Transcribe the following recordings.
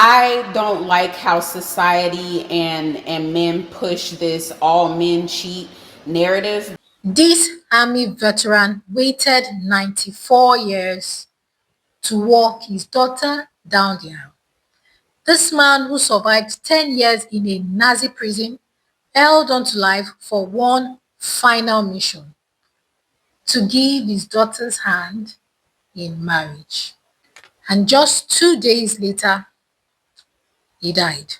I don't like how society and men push this all men cheat narrative. This army veteran waited 94 years to walk his daughter down the aisle. This man who survived 10 years in a Nazi prison held on to life for one final mission: to give his daughter's hand in marriage. And just 2 days later, he died.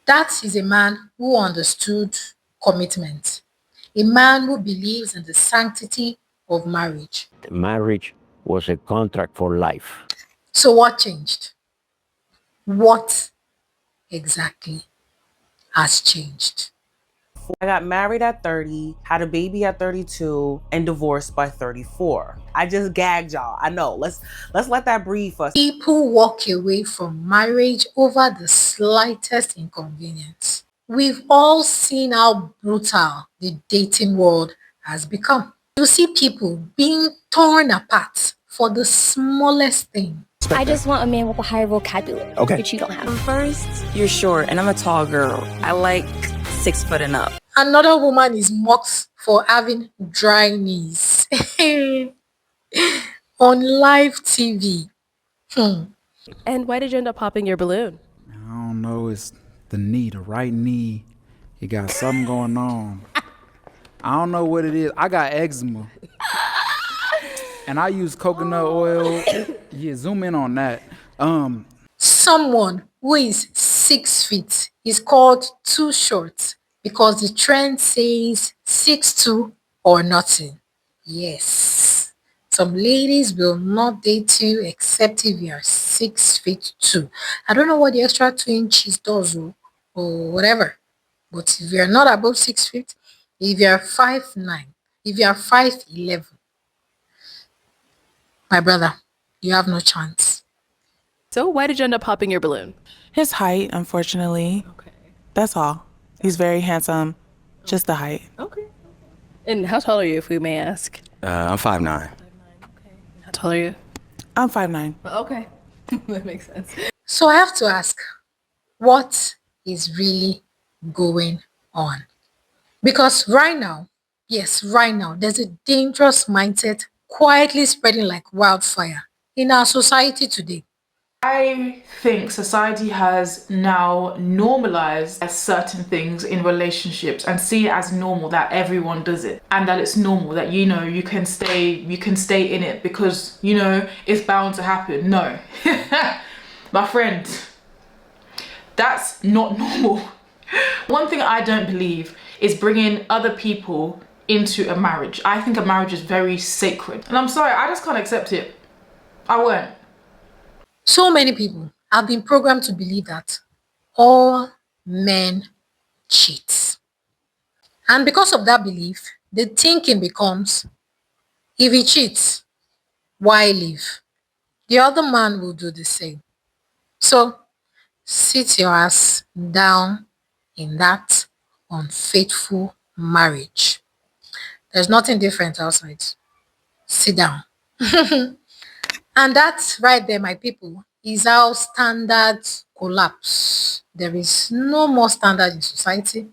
That is a man who understood commitment, a man who believes in the sanctity of marriage. Marriage was a contract for life. So what changed? What exactly has changed? I got married at 30, had a baby at 32, and divorced by 34. I just gagged y'all. I know. Let's let that breathe for us. People walk away from marriage over the slightest inconvenience. We've all seen how brutal the dating world has become. You see people being torn apart for the smallest thing. I just want a man with a higher vocabulary, which you don't have. First, you're short, and I'm a tall girl. I like 6 foot and up. Another woman is mocked for having dry knees on live TV. And why did you end up popping your balloon? I don't know. It's the knee, the right knee. It got something going on. I don't know what it is. I got eczema. And I use coconut oil. Yeah, zoom in on that. Someone who is 6 feet is called too short because the trend says 6'2" or nothing. Yes, some ladies will not date you except if you are 6'2". I don't know what the extra 2 inches does or whatever, but if you are not above 6 feet, if you are 5'9", if you are 5'11", my brother, you have no chance. So why did you end up popping your balloon? His height, unfortunately. Okay. That's all. He's very handsome. Just the height. Okay. And how tall are you, if we may ask? I'm 5'9". Okay. How tall are you? I'm 5'9". Okay. That makes sense. So I have to ask, what is really going on? Because right now, yes, right now, there's a dangerous mindset quietly spreading like wildfire in our society today. I think society has now normalized certain things in relationships and see it as normal that everyone does it, and that it's normal that you can stay in it because it's bound to happen. No. My friend, that's not normal. One thing I don't believe is bringing other people into a marriage. I think a marriage is very sacred, and I'm sorry, I just can't accept it. I won't. So many people have been programmed to believe that all men cheat. And because of that belief, the thinking becomes, if he cheats, why leave? The other man will do the same. So sit your ass down in that unfaithful marriage. There's nothing different outside. Sit down. And that right there, my people, is how standards collapse. There is no more standard in society.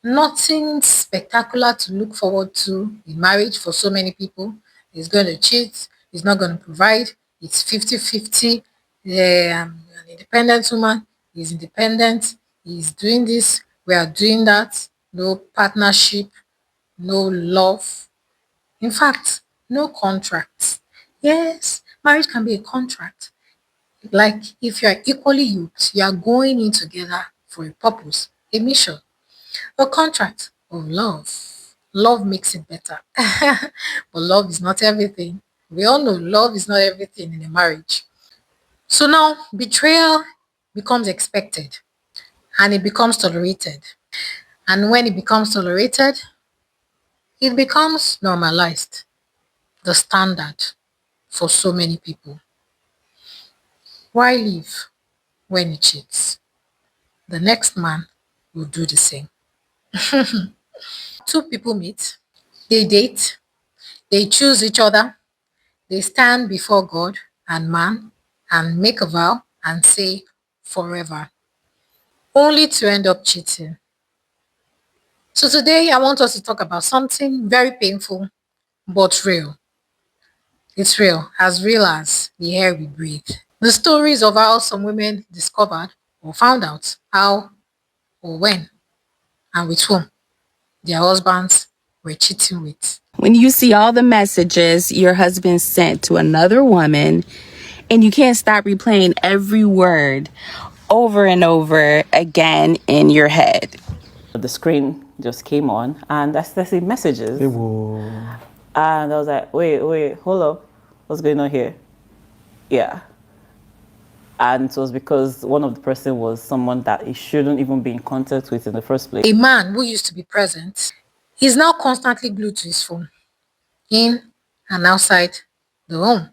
Nothing spectacular to look forward to in marriage for so many people. He's going to cheat. He's not going to provide. It's 50-50. Yeah, I'm an independent woman. He's independent. He's doing this. We are doing that. No partnership. No love. In fact, no contracts. Yes, marriage can be a contract. Like if you are equally yoked, you are going in together for a purpose, a mission, a contract of love. Love makes it better. But love is not everything. We all know love is not everything in a marriage. So now betrayal becomes expected and it becomes tolerated. And when it becomes tolerated, it becomes normalized, the standard for so many people. Why leave when he cheats? The next man will do the same. Two people meet, they date, they choose each other, they stand before God and man and make a vow and say forever, only to end up cheating. So today I want us to talk about something very painful but real. It's real as the air we breathe. The stories of how some women discovered or found out how or when and with whom their husbands were cheating with. When you see all the messages your husband sent to another woman and you can't stop replaying every word over and over again in your head. The screen just came on and I started seeing messages. And I was like, wait, hold up. What's going on here? Yeah. And it was because one of the person was someone that he shouldn't even be in contact with in the first place. A man who used to be present is now constantly glued to his phone, in and outside the home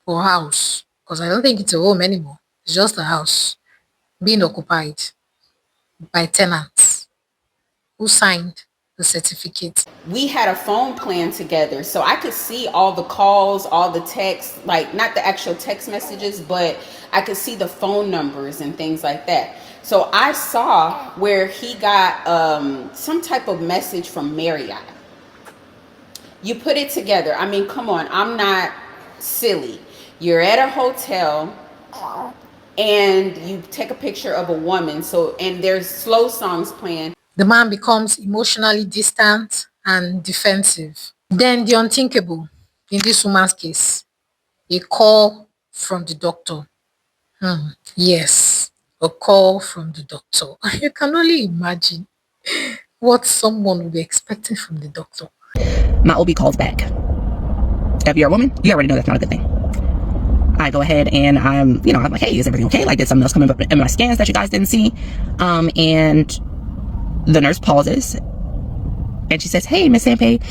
or house. Because I don't think it's a home anymore. It's just a house being occupied by tenants who signed the certificate. We had a phone plan together, so I could see all the calls, all the texts, like not the actual text messages, but I could see the phone numbers and things like that. So I saw where he got some type of message from Marriott. You put it together. I mean, come on, I'm not silly. You're at a hotel and you take a picture of a woman, and there's slow songs playing. The man becomes emotionally distant and defensive. Then the unthinkable, in this woman's case, a call from the doctor. Yes, a call from the doctor. You can only imagine what someone would be expecting from the doctor. My OB calls back. If you're a woman, you already know that's not a good thing. I go ahead and I'm like, hey, is everything okay? Like, did something else come up in my scans that you guys didn't see? And the nurse pauses and she says, hey, Miss Sampe,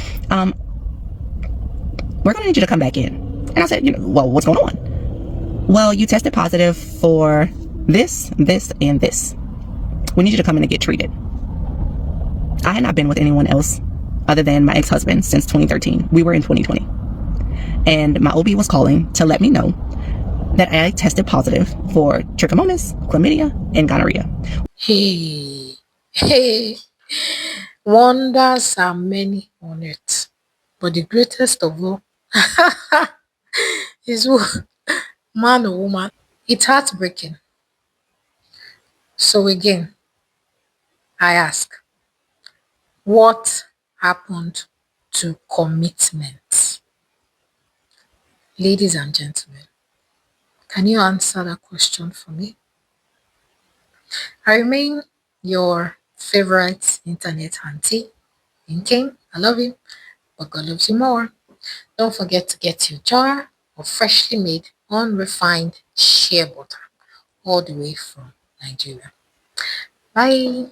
we're going to need you to come back in. And I said, well, what's going on? Well, you tested positive for this, and this. We need you to come in and get treated. I had not been with anyone else other than my ex-husband since 2013. We were in 2020. And my OB was calling to let me know that I tested positive for trichomonas, chlamydia, and gonorrhea. Hey, wonders are many on earth, but the greatest of all is man or woman. It's heartbreaking. So again, I ask, what happened to commitment? Ladies and gentlemen, can you answer that question for me? I remain your favorite internet auntie, King. I love you, but God loves you more. Don't forget to get your jar of freshly made, unrefined shea butter all the way from Nigeria. Bye.